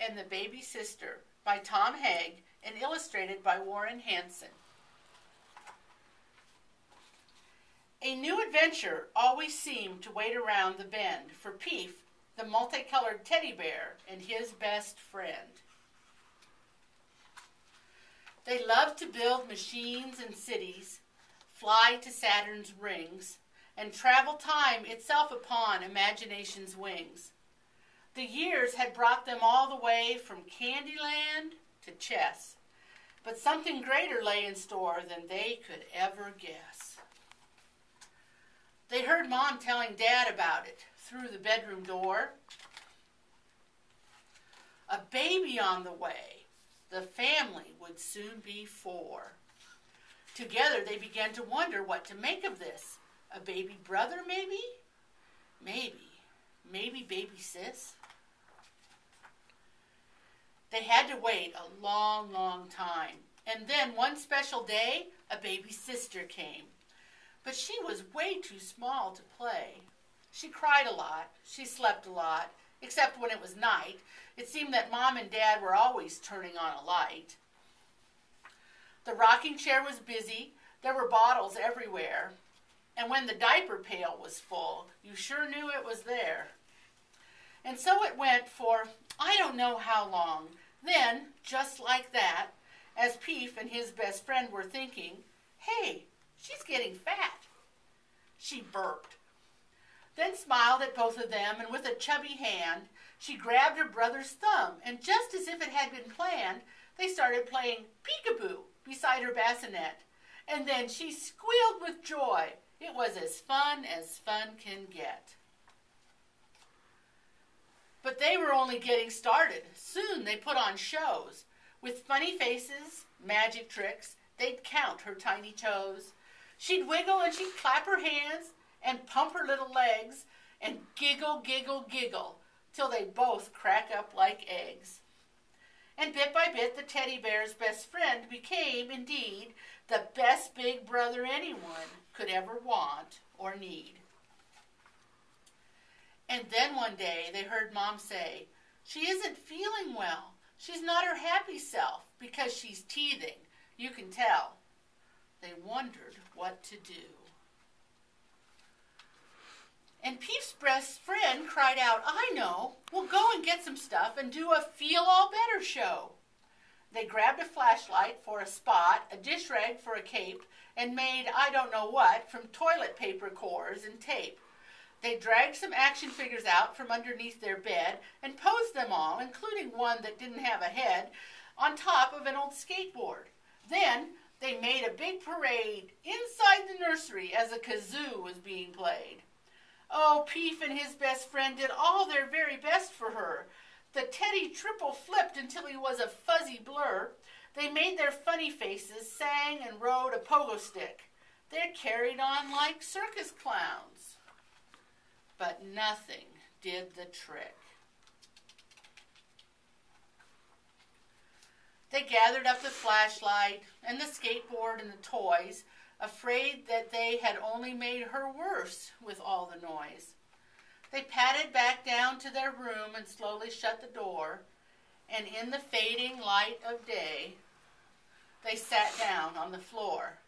and the Baby Sister by Tom Haig and illustrated by Warren Hansen. A new adventure always seemed to wait around the bend for Peef, the multicolored teddy bear, and his best friend. They loved to build machines and cities, fly to Saturn's rings, and travel time itself upon imagination's wings. The years had brought them all the way from Candyland to chess, but something greater lay in store than they could ever guess. They heard Mom telling Dad about it through the bedroom door. A baby on the way. The family would soon be 4. Together they began to wonder what to make of this. A baby brother, maybe? Maybe baby sis? They had to wait a long, long time. And then one special day, a baby sister came. But she was way too small to play. She cried a lot. She slept a lot, except when it was night. It seemed that Mom and Dad were always turning on a light. The rocking chair was busy. There were bottles everywhere. And when the diaper pail was full, you sure knew it was there. And so it went for I don't know how long. Then, just like that, as Peef and his best friend were thinking, hey, she's getting fat. She burped, then smiled at both of them, and with a chubby hand, she grabbed her brother's thumb, and just as if it had been planned, they started playing peekaboo beside her bassinet. And then she squealed with joy. It was as fun can get. But they were only getting started. Soon they put on shows. With funny faces, magic tricks, they'd count her tiny toes. She'd wiggle and she'd clap her hands and pump her little legs and giggle, giggle, giggle till they both crack up like eggs. And bit by bit, the teddy bear's best friend became, indeed, the best big brother anyone could ever want or need. And then one day they heard Mom say, she isn't feeling well. She's not her happy self because she's teething. You can tell. They wondered what to do. And Peef's best friend cried out, I know. We'll go and get some stuff and do a Feel All Better show. They grabbed a flashlight for a spot, a dish rag for a cape, and made I don't know what from toilet paper cores and tape. They dragged some action figures out from underneath their bed and posed them all, including one that didn't have a head, on top of an old skateboard. Then they made a big parade inside the nursery as a kazoo was being played. Oh, Peef and his best friend did all their very best for her. The teddy triple flipped until he was a fuzzy blur. They made their funny faces, sang and rode a pogo stick. They carried on like circus clowns. But nothing did the trick. They gathered up the flashlight and the skateboard and the toys, afraid that they had only made her worse with all the noise. They padded back down to their room and slowly shut the door, and in the fading light of day, they sat down on the floor.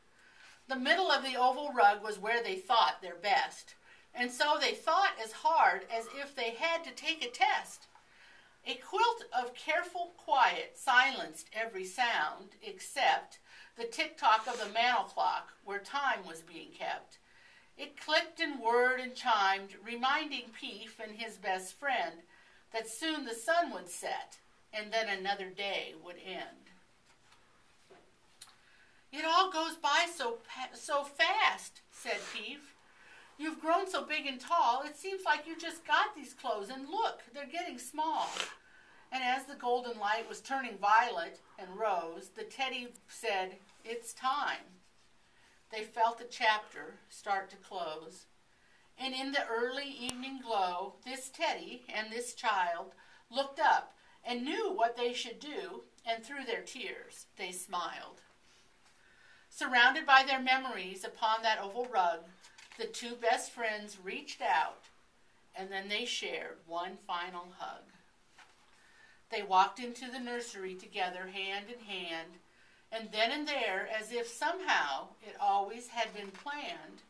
The middle of the oval rug was where they thought their best, and so they thought as hard as if they had to take a test. A quilt of careful quiet silenced every sound except the tick-tock of the mantel clock where time was being kept. It clicked and whirred and chimed, reminding Peef and his best friend that soon the sun would set and then another day would end. It all goes by so fast, said Peef. You've grown so big and tall, it seems like you just got these clothes, and look, they're getting small. And as the golden light was turning violet and rose, the teddy said, it's time. They felt the chapter start to close. And in the early evening glow, this teddy and this child looked up and knew what they should do, and through their tears they smiled. Surrounded by their memories upon that oval rug, the two best friends reached out, and then they shared one final hug. They walked into the nursery together, hand in hand, and then and there, as if somehow it always had been planned,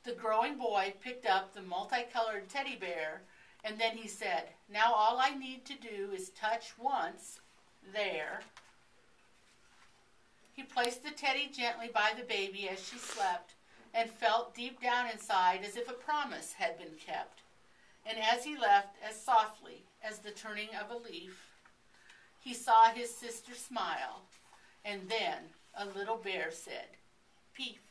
the growing boy picked up the multicolored teddy bear, and then he said, "Now all I need to do is touch once, there." He placed the teddy gently by the baby as she slept, and felt deep down inside as if a promise had been kept. And as he left, as softly as the turning of a leaf, he saw his sister smile, and then a little bear said, "Peef."